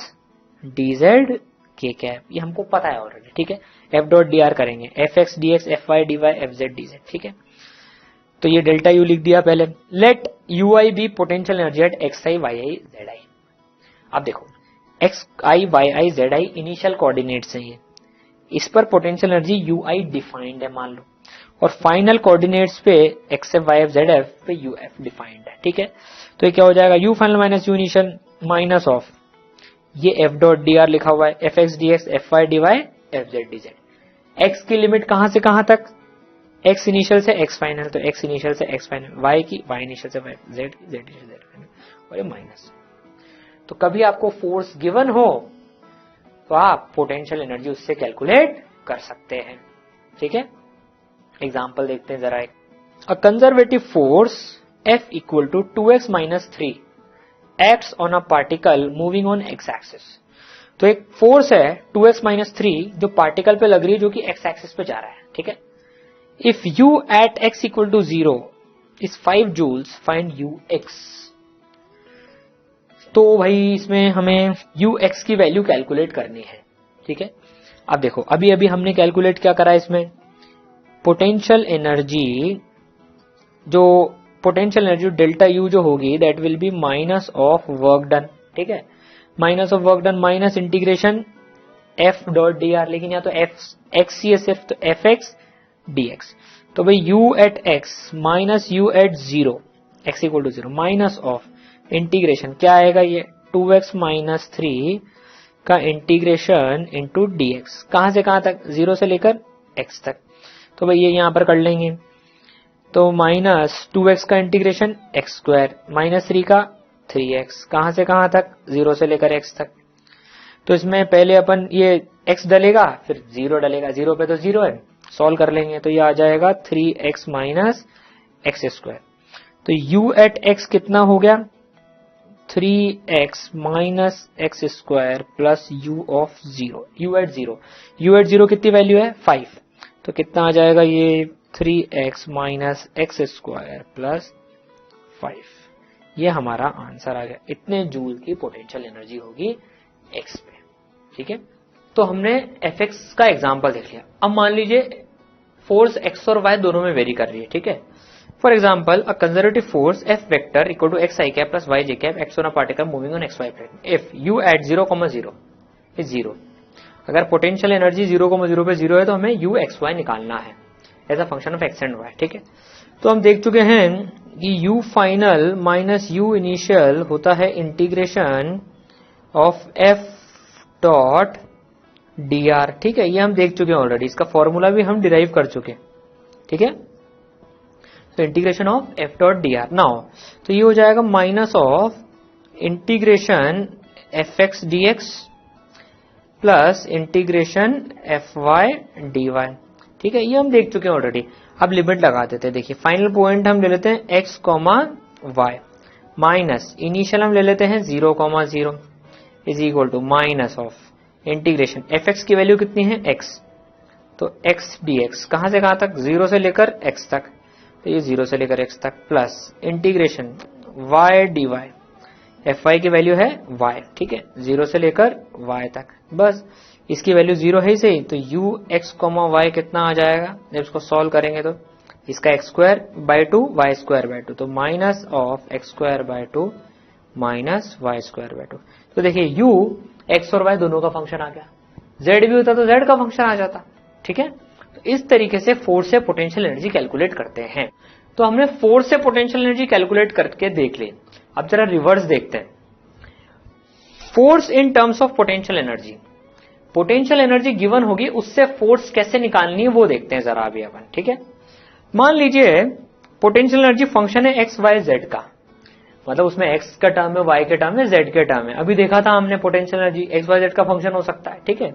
D Z K cap, ये हमको पता है ऑलरेडी। ठीक है, एफ डॉट डी आर करेंगे, F X D X F Y D Y F Z D Z. ठीक है, तो ये डेल्टा यू लिख दिया पहले। Let U I be potential energy at X I Y I Z I. अब देखो X I Y I Z I initial coordinates हैं, ये इस पर potential energy U I defined है मान लो, और फाइनल कोऑर्डिनेट्स पे X F Y F Z F पे यू एफ डिफाइंड है। ठीक है, तो ये क्या हो जाएगा, U final minus U initial minus of ये एफ डॉट डी आर लिखा हुआ है, F X D X F Y D Y F Z D Z. X की लिमिट कहां से कहां तक, एक्स इनिशियल से एक्स फाइनल, तो एक्स इनिशियल से एक्स फाइनल, वाई की वाई इनिशियल से वाई, जेड की जेड इनिशियल जेड फाइनल, और ये माइनस। तो कभी आपको फोर्स गिवन हो तो आप पोटेंशियल एनर्जी उससे कैलकुलेट कर सकते हैं। ठीक है, एग्जांपल देखते हैं जरा एक। A conservative force F equal to 2x minus 3 acts on a particle moving on X axis. तो एक फोर्स है 2x माइनस 3 जो पार्टिकल पे लग रही है, जो कि एक्स एक्सिस पे जा रहा है। ठीक है, if u at x equal to 0 is 5 joules, find ux। तो भाई इसमें हमें ux की वैल्यू कैलकुलेट करनी है, ठीक है। अब देखो अभी अभी हमने कैलकुलेट क्या करा इसमें, पोटेंशियल एनर्जी, जो पोटेंशियल एनर्जी डेल्टा यू जो होगी that will be minus of work done, ठीक है, minus of work done minus integration F dot D are, लेकिन यहाँ तो एफ एक्स ही है सिर्फ, तो एफ एक्स डी एक्स। तो भाई U at X minus U at zero, X equal to zero, minus of integration क्या आएगा, ये 2x माइनस 3 का इंटीग्रेशन इंटू डी एक्स, कहां से कहां तक, 0 से लेकर x तक। तो भाई ये यहां पर कर लेंगे, तो माइनस 2x का इंटीग्रेशन एक्स स्क्वायर माइनस 3 का 3x, कहां से कहां तक, 0 से लेकर x तक। तो इसमें पहले अपन ये x डलेगा फिर 0 डलेगा, 0 पे तो 0 है, सॉल्व कर लेंगे तो ये आ जाएगा 3x माइनस एक्स स्क्वायर। तो u एट x कितना हो गया, 3x minus X square plus u of 0, u at 0, u at 0 कितनी वैल्यू है 5, तो कितना आ जाएगा ये 3x minus X square plus 5, ये हमारा आंसर आ गया। इतने जूल की पोटेंशियल एनर्जी होगी x पे, ठीक है। तो हमने fx का एग्जांपल देख लिया। अब मान लीजिए फोर्स x और y दोनों में वेरी कर रही है, ठीक है। For example a conservative force f vector equal to X I cap plus Y J cap acts on a particle moving on X Y plane if u at 0,0 is 0। अगर पोटेंशियल एनर्जी 0,0 पे 0 है तो हमें u एक्स वाई निकालना है as a function of X and Y, ठीक है। तो हम देख चुके हैं कि u final minus u initial होता है integration of f dot D R, ठीक है, ये हम देख चुके हैं ऑलरेडी, इसका फॉर्मूला भी हम डिराइव कर चुके हैं, ठीक है। तो integration of F dot D R now, तो ये हो जाएगा minus of integration F X D X plus integration F Y D Y, ठीक है, ये हम देख चुके हैं ऑलरेडी। अब लिमिट लगा देते हैं, देखिए फाइनल पॉइंट हम ले लेते हैं X comma Y minus initial हम ले लेते हैं 0,0 is equal to minus of integration F X की वैल्यू कितनी है x, तो x dx कहां से कहां तक, 0 से लेकर x तक, तो ये 0 से लेकर x तक plus integration y dy, fy की वैल्यू है y, ठीक है, 0 से लेकर y तक, बस इसकी वैल्यू 0 है ही सही। तो u x y कितना आ जाएगा, जब इसको सॉल्व करेंगे तो इसका x square by 2 y square by 2, तो minus of x square by 2 minus y square by 2। तो देखिए u x और y दोनों का फंक्शन आ गया, z भी होता तो z का फंक्शन आ जाता, ठीक है। तो इस तरीके से फोर्स से पोटेंशियल एनर्जी कैलकुलेट करते हैं। तो हमने फोर्स से पोटेंशियल एनर्जी कैलकुलेट करके देख ली। अब जरा रिवर्स देखते हैं, force in terms of potential energy, potential energy given होगी उससे फोर्स कैसे निकालनी है वो देखते हैं जरा अभी अपन, ठीक है। मान लीजिए पोटेंशियल एनर्जी फंक्शन है एक्स वाई जेड का, मतलब उसमें x का टर्म है, y के टर्म है, z के टर्म है। अभी देखा था हमने potential energy X Y Z का फंक्शन हो सकता है, ठीक है।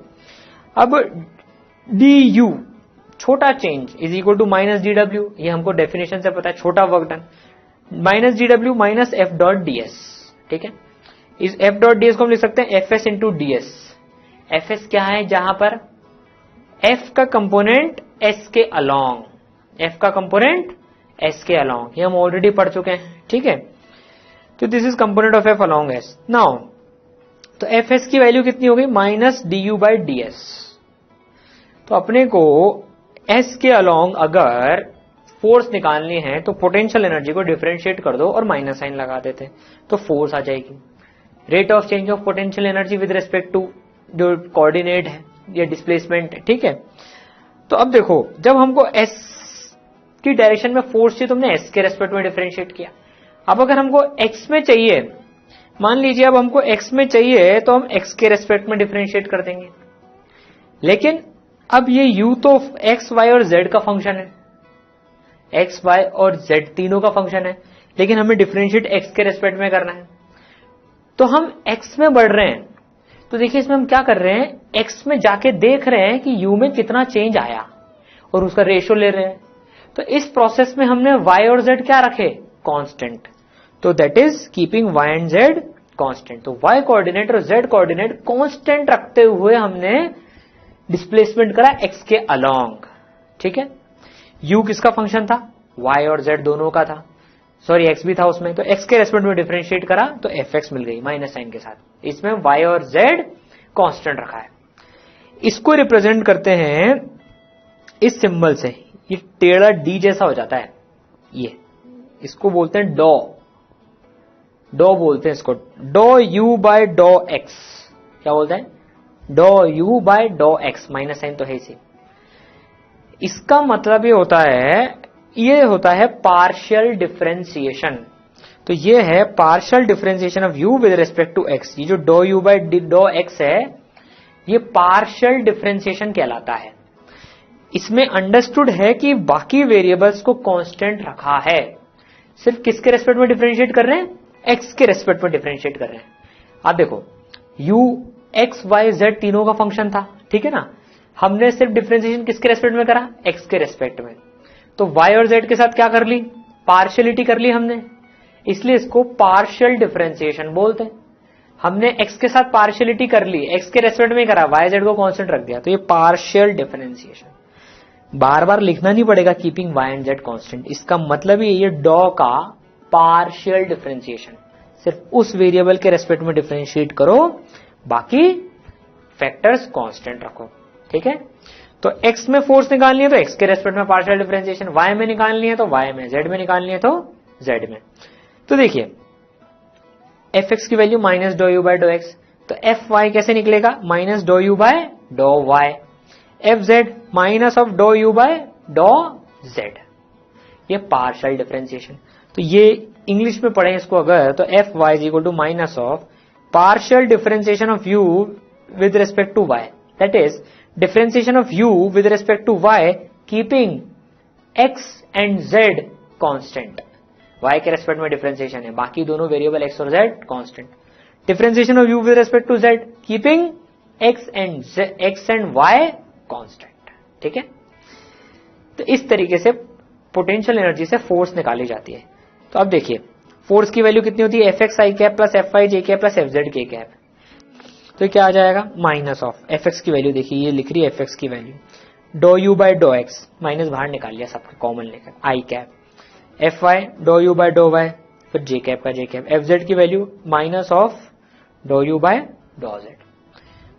अब du छोटा change is equal to minus D W, ये हमको डेफिनेशन से पता है, छोटा work done minus D W minus F dot D S, ठीक है। इस एफ डॉट डी एस को हम लिख सकते हैं F S into D S. F S क्या है, जहां पर f का कंपोनेंट s के अलोंग, f का कंपोनेंट s के अलोंग, ये हम ऑलरेडी पढ़ चुके हैं, ठीक है। तो this is component of f along s। Now तो एफ एस की वैल्यू कितनी हो गई, minus D you by D S. तो अपने को s के अलोंग अगर फोर्स निकालनी है तो पोटेंशियल एनर्जी को डिफरेंशिएट कर दो और माइनस साइन लगा देते तो फोर्स आ जाएगी। Rate of change of potential energy with respect to जो कोऑर्डिनेट है या डिस्प्लेसमेंट है, ठीक है। तो अब देखो जब हमको s की डायरेक्शन में फोर्स चाहिए तो हमने s के रेस्पेक्ट में डिफरेंशिएट किया। अब अगर हमको x में चाहिए, मान लीजिए अब हमको x में चाहिए तो हम x के रेस्पेक्ट में डिफरेंशिएट कर देंगे। लेकिन अब ये u तो x, y और z का फंक्शन है, x, y और z तीनों का फंक्शन है, लेकिन हमें डिफरेंशिएट x के रेस्पेक्ट में करना है। तो हम x में बढ़ रहे हैं, तो देखिए इसमें हम क्या कर रहे हैं, x में जाके देख रहे हैं कि u में कितना चेंज आया और उसका रेशियो ले रहे हैं। तो इस प्रोसेस में हमने y और z क्या रखे, कांस्टेंट, तो that is keeping y and z constant. तो y कोऑर्डिनेट और z कोऑर्डिनेट कांस्टेंट रखते हुए हमने डिस्प्लेसमेंट करा x के अलोंग, ठीक है। u किसका फंक्शन था, y और z दोनों का था, सॉरी एक्स भी था उसमें, तो एक्स के रेस्पेक्ट में डिफरेंशिएट करा तो एफ एक्स मिल गई माइनस साइन के साथ। इसमें वाई और जेड कांस्टेंट रखा है। इसको रिप्रेजेंट करते हैं इस सिंबल से, ये टेढ़ा डी जैसा हो जाता है, ये इसको बोलते हैं डॉ, डॉ बोलते हैं इसको, डॉ यू बाय डॉ एक्स। क्या बोलते हैं? डॉ यू बाय डॉ एक्स, माइनस साइन तो है इसी। इसका मतलब ये होता है पार्शियल डिफरेंशिएशन। तो ये है partial differentiation of u with respect to x। ये जो डॉ u बाय डॉ x है, ये पार्शियल डिफरेंशिएशन कहलाता है। इसमें अंडरस्टूड है कि बाकी वेरिएबल्स को कांस्टेंट रखा है, सिर्फ किसके रेस्पेक्ट में डिफरेंशिएट कर रहे हैं? x के रेस्पेक्ट में डिफरेंशिएट कर रहे हैं। आप देखो u x y z तीनों का फंक्शन था, ठीक है ना। हमने सिर्फ डिफरेंशिएशन किसके रेस्पेक्ट में करा? x के रेस्पेक्ट में। तो y और z के साथ क्या कर ली? पार्शियलिटी कर ली हमने, इसलिए इसको पार्शियल डिफरेंशिएशन बोलते हैं। हमने x के साथ पार्शियलिटी कर ली, x के रेस्पेक्ट में करा, y z को कांस्टेंट रख दिया, तो ये पार्शियल डिफरेंशिएशन। बार बार लिखना नहीं पड़ेगा keeping y and z constant. इसका मतलब ये डॉ का पार्शियल डिफरेंशिएशन, सिर्फ उस वेरिएबल के रेस्पेक्ट में डिफरेंशिएट करो, बाकी फैक्टर्स कांस्टेंट रखो, ठीक है। तो x में फोर्स निकालनी है तो x के रेस्पेक्ट में पार्शियल डिफरेंशिएशन, y में निकालनी है तो y में, z में निकालनी है तो z में। तो देखिए एफ एक्स की value minus do U by do X, तो एफ वाई कैसे निकलेगा? Minus do U by do Y. F Z minus of do U by do Z, ये पार्शियल डिफरेंशिएशन। तो ये इंग्लिश में पढ़े इसको अगर, तो F Y is equal to minus of partial differentiation of U with respect to Y, that is differentiation of u with respect to y keeping x and z constant। y के रेस्पेक्ट में डिफरेंशिएशन है, बाकी दोनों वेरिएबल x और z constant. Differentiation of u with respect to z keeping x and y constant, ठीक है। तो इस तरीके से पोटेंशियल एनर्जी से फोर्स निकाली जाती है। तो अब देखिए फोर्स की वैल्यू कितनी होती है? F X I cap plus F I J cap plus F Z K cap. तो क्या आ जाएगा? माइनस ऑफ एफ एक्स की वैल्यू, देखिए ये लिख रही है एफ एक्स की value, do U by do X, minus बाहर निकाल लिया सबका कॉमन लेकर, I cap, F Y do U by do Y, फिर जे कैप का जे कैप, एफ जेड की value minus of do U by do Z.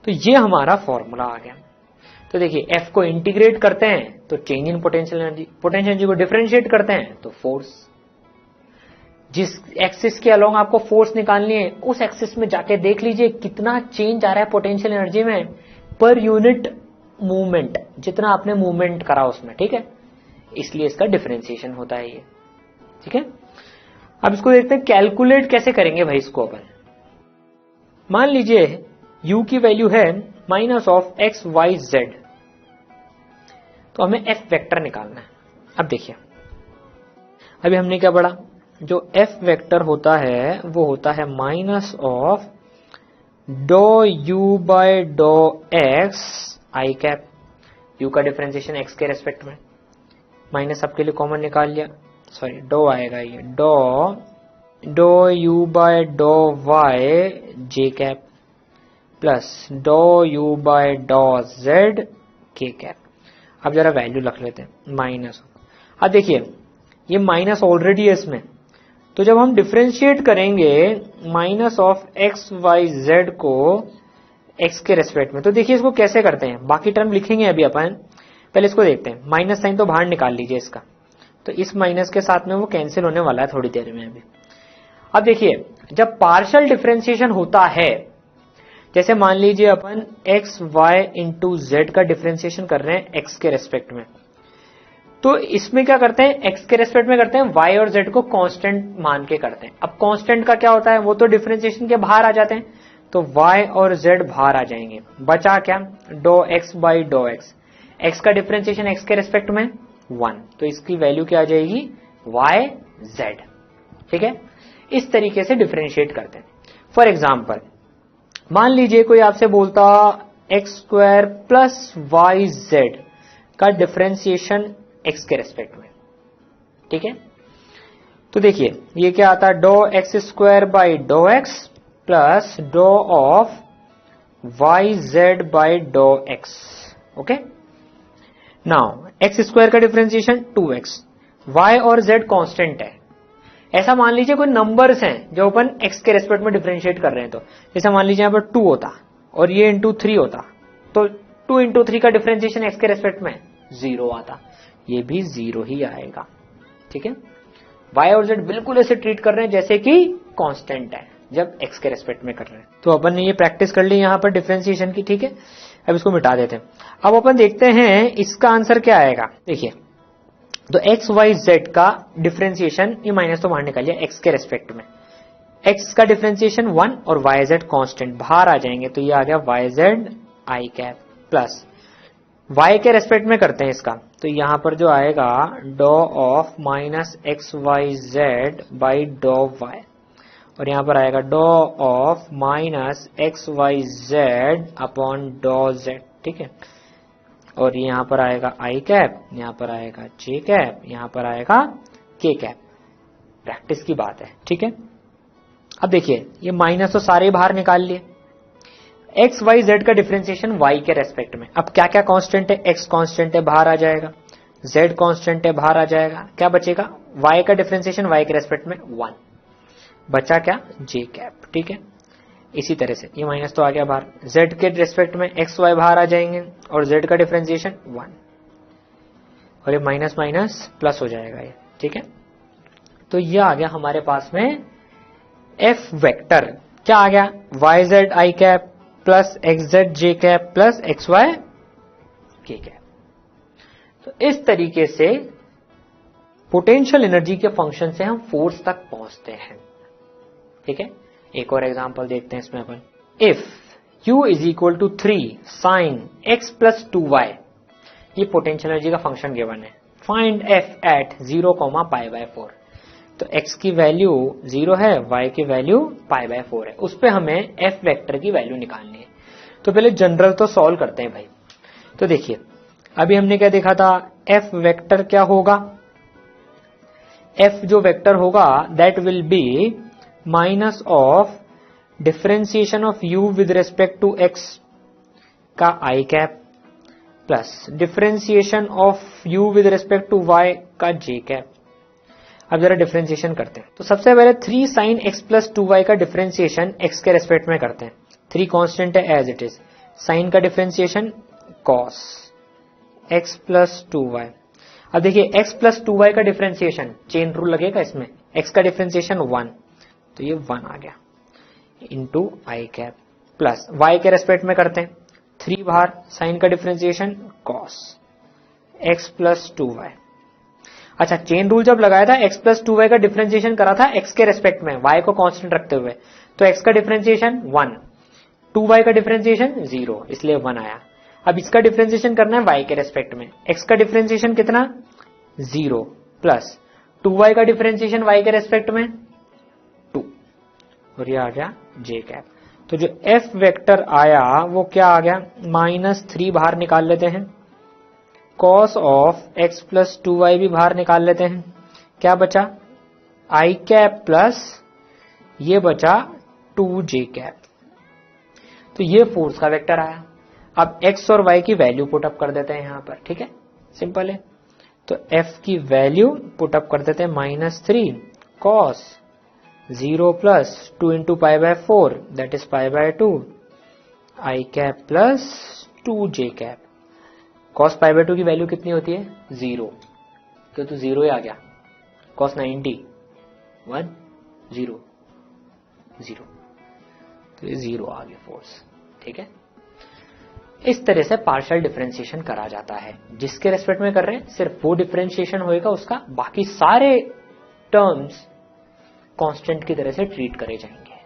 तो ये हमारा फॉर्मूला आ गया। तो देखिए एफ को इंटीग्रेट करते हैं तो change in potential energy, potential energy को डिफरेंशिएट करते हैं तो फोर्स। जिस एक्सिस के अलोंग आपको फोर्स निकालनी है, उस एक्सिस में जाके देख लीजिए कितना चेंज आ रहा है पोटेंशियल एनर्जी में पर यूनिट मूवमेंट, जितना आपने मूवमेंट करा उसमें, ठीक है। इसलिए इसका डिफरेंशिएशन होता है ये, ठीक है। अब इसको देखते हैं कैलकुलेट कैसे करेंगे भाई इसको अपन। मान लीजिए u की वैल्यू है minus of X Y Z, तो हमें f वेक्टर निकालना है। अब देखिए अभी हमने क्या पढ़ा, जो f वेक्टर होता है वो होता है minus of do u by do x I cap, u का डिफरेंशिएशन x के रेस्पेक्ट में, माइनस सबके लिए कॉमन निकाल लिया, सॉरी डो आएगा ये, do u by do y J cap plus do u by do z K cap. अब जरा वैल्यू रख लेते हैं माइनस। अब देखिए ये माइनस ऑलरेडी है इसमें, तो जब हम डिफरेंशिएट करेंगे minus of X Y Z को x के रेस्पेक्ट में, तो देखिए इसको कैसे करते हैं, बाकी टर्म लिखेंगे अभी अपन, पहले इसको देखते हैं। माइनस साइन तो बाहर निकाल लीजिए इसका, तो इस माइनस के साथ में वो कैंसिल होने वाला है थोड़ी देर में अभी। अब देखिए जब पार्शियल डिफरेंशिएशन होता है, जैसे मान लीजिए अपन एक्स वाई इंटू जेड का डिफरेंशिएशन कर रहे हैं x के रेस्पेक्ट में, तो इसमें क्या करते हैं, x के रेस्पेक्ट में करते हैं, y और z को कांस्टेंट मान के करते हैं। अब कांस्टेंट का क्या होता है, वो तो डिफरेंशिएशन के बाहर आ जाते हैं, तो y और z बाहर आ जाएंगे, बचा क्या, do x by do x, x का डिफरेंशिएशन x के रेस्पेक्ट में 1, तो इसकी वैल्यू क्या आ जाएगी, y z, ठीक है। इस तरीके से डिफरेंशिएट करते हैं। फॉर एग्जाम्पल मान लीजिए कोई आपसे बोलता X square plus Y Z का डिफरेंशिएशन x के रेस्पेक्ट में, ठीक है। तो देखिए ये क्या आता है, do X square by do X plus do of Y Z by do X, okay. Now X square का डिफरेंशिएशन 2x, y और z कांस्टेंट है, ऐसा मान लीजिए कोई नंबर्स हैं जो अपन x के रेस्पेक्ट में डिफरेंशिएट कर रहे हैं, तो जैसे मान लीजिए यहाँ पर 2 होता और ये इंटू 3 होता, तो 2 इंटू 3 का डिफरेंशिएशन x के रेस्पेक्ट में 0 आता, ये भी 0 ही आएगा। ठीक है, y और z बिल्कुल ऐसे ट्रीट कर रहे हैं जैसे कि कांस्टेंट है जब x के रेस्पेक्ट में कर रहे हैं। तो अपन ने ये प्रैक्टिस कर ली यहाँ पर डिफरेंशिएशन की। ठीक है, अब इसको मिटा देते हैं। अब अपन देखते हैं इसका आंसर क्या आएगा। देखिए, तो x y z का डिफरेंशिएशन, ये माइनस तो बाहर निकालिए, x के रेस्पेक्ट में x का डिफरेंशिएशन 1 और y z कांस्टेंट बाहर आ जाएंगे, तो ये आ गया y z i cap plus y के रेस्पेक्ट में करते हैं इसका, तो यहां पर जो आएगा do of minus X Y Z by do y, और यहां पर आएगा do of minus X Y Z upon do z। ठीक है, और यहां पर आएगा आई कैप, यहां पर आएगा जे कैप, यहां पर आएगा के कैप। प्रैक्टिस की बात है। ठीक है, अब देखिए ये माइनस तो सारे बाहर निकाल लिए, एक्स वाई जेड का डिफरेंशिएशन y के रेस्पेक्ट में। अब क्या क्या कांस्टेंट है, x कांस्टेंट है बाहर आ जाएगा, z कांस्टेंट है बाहर आ जाएगा, क्या बचेगा, y का डिफरेंशिएशन y के रेस्पेक्ट में 1, बचा क्या, j कैप। ठीक है, इसी तरह से ये माइनस तो आ गया बाहर, z के रेस्पेक्ट में x y बाहर आ जाएंगे और z का डिफरेंशिएशन 1, और ये माइनस माइनस प्लस हो जाएगा ये। ठीक है, तो ये आ गया हमारे पास में f वेक्टर, क्या आ गया, y z i cap plus X Z J cap plus X Y K cap. तो इस तरीके से पोटेंशियल एनर्जी के फंक्शन से हम फोर्स तक पहुंचते हैं। ठीक है, एक और एग्जांपल देखते हैं इसमें अपन, if u is equal to 3 sine x plus 2y, ये पोटेंशियल एनर्जी का फंक्शन गिवन है, फाइंड f एट 0,π/4। तो x की वैल्यू 0 है, y की वैल्यू π/4 है, उस पे हमें f वेक्टर की वैल्यू निकालनी है। तो पहले जनरल तो सॉल्व करते हैं भाई। तो देखिए अभी हमने क्या देखा था, f वेक्टर क्या होगा, f जो वेक्टर होगा that will be minus of differentiation of u with respect to x का i cap plus differentiation of u with respect to y का j कैप। अब जरा डिफरेंशिएशन करते हैं, तो सबसे पहले 3 साइन x प्लस 2y का डिफरेंशिएशन x के रेस्पेक्ट में करते हैं, 3 कांस्टेंट है एज इट इज, साइन का differentiation cos x plus 2y। अब देखिए x प्लस 2y का डिफरेंशिएशन, चेन रूल लगेगा इसमें, x का डिफरेंशिएशन 1, तो ये 1 आ गया इंटू आई कैप प्लस y के रेस्पेक्ट में करते हैं, 3 बाहर, साइन का differentiation cos x plus 2y। अच्छा, चेन रूल जब लगाया था x प्लस 2y का डिफरेंशिएशन करा था x के रेस्पेक्ट में y को कांस्टेंट रखते हुए, तो x का डिफरेंशिएशन 1, 2y का डिफरेंशिएशन 0, इसलिए 1 आया। अब इसका डिफरेंशिएशन करना है y के रेस्पेक्ट में, x का डिफरेंशिएशन कितना 0 प्लस 2y का डिफरेंशिएशन y के रेस्पेक्ट में 2, और ये आ गया j कैप। तो जो f वेक्टर आया वो क्या आ गया, -3 बाहर निकाल लेते हैं, cos of x plus 2y भी बाहर निकाल लेते हैं, क्या बचा i कैप प्लस ये बचा 2j कैप। तो ये फोर्स का वेक्टर आया। अब x और y की वैल्यू पुट अप कर देते हैं यहां पर। ठीक है, सिंपल है। तो f की वैल्यू पुट अप कर देते हैं, -3 cos 0 plus 2 into π/4 that is π/2 i cap plus 2j cap. cos π/2 की वैल्यू कितनी होती है 0, तो 0 ही आ गया, cos 90 1 0 0, तो ये 0 आ गया फोर्स। ठीक है, इस तरह से पार्शियल डिफरेंशिएशन करा जाता है। जिसके रेस्पेक्ट में कर रहे हैं सिर्फ वो डिफरेंशिएशन होएगा उसका, बाकी सारे टर्म्स कांस्टेंट की तरह से ट्रीट करे जाएंगे।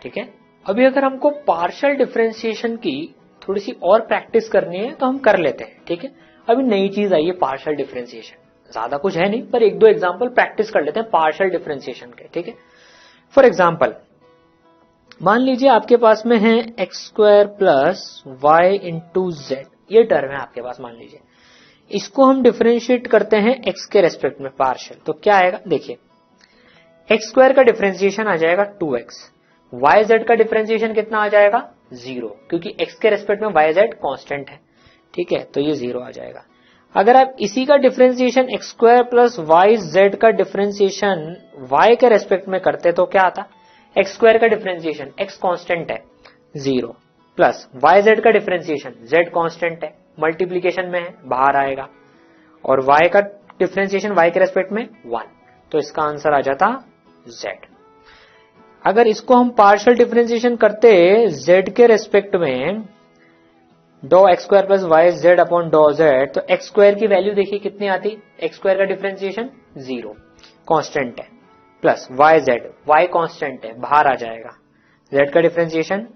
ठीक है, अभी अगर हमको पार्शियल डिफरेंशिएशन की थोड़ी सी और प्रैक्टिस करनी है तो हम कर लेते हैं। ठीक है, अभी नई चीज आई है पार्शियल डिफरेंशिएशन, ज्यादा कुछ है नहीं पर एक दो एग्जांपल प्रैक्टिस कर लेते हैं पार्शियल डिफरेंशिएशन के। ठीक है, फॉर एग्जांपल मान लीजिए आपके पास में है X square plus Y into Z, ये टर्म है आपके पास, मान लीजिए इसको हम डिफरेंशिएट करते हैं एक्स के रेस्पेक्ट में पार्शियल, तो क्या आएगा, देखिए एक्स स्क्वायर का डिफरेंशिएशन आ जाएगा 2x, वाई जेड का डिफरेंशिएशन कितना आ जाएगा 0, क्योंकि x के रेस्पेक्ट में वाई जेड कॉन्स्टेंट है। ठीक है, तो ये 0 आ जाएगा। अगर आप इसी का differentiation X square plus Y Z का डिफरेंशिएशन वाई के रेस्पेक्ट में करते तो क्या आता, एक्स स्क्वायर का डिफरेंशिएशन, एक्स कांस्टेंट है 0, प्लस वाई जेड का डिफरेंशिएशन, जेड कांस्टेंट है, मल्टीप्लीकेशन में है बाहर आएगा, और वाई का डिफरेंशिएशन वाई के रेस्पेक्ट में 1, तो इसका आंसर आ जाता जेड। अगर इसको हम पार्शियल डिफरेंशिएशन करते जेड के रेस्पेक्ट में, do X square plus Y Z upon do Z, तो एक्स स्क्वायर की वैल्यू देखिए कितनी आती, एक्स स्क्वायर का डिफरेंशिएशन 0 कांस्टेंट है, plus Y Z, Y constant है बाहर आ जाएगा, जेड का डिफरेंशिएशन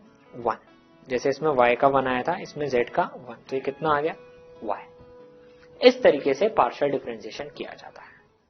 1, जैसे इसमें y का 1 आया था इसमें z का 1, तो ये कितना आ गया y। इस तरीके से पार्शियल डिफरेंशिएशन किया जाता है।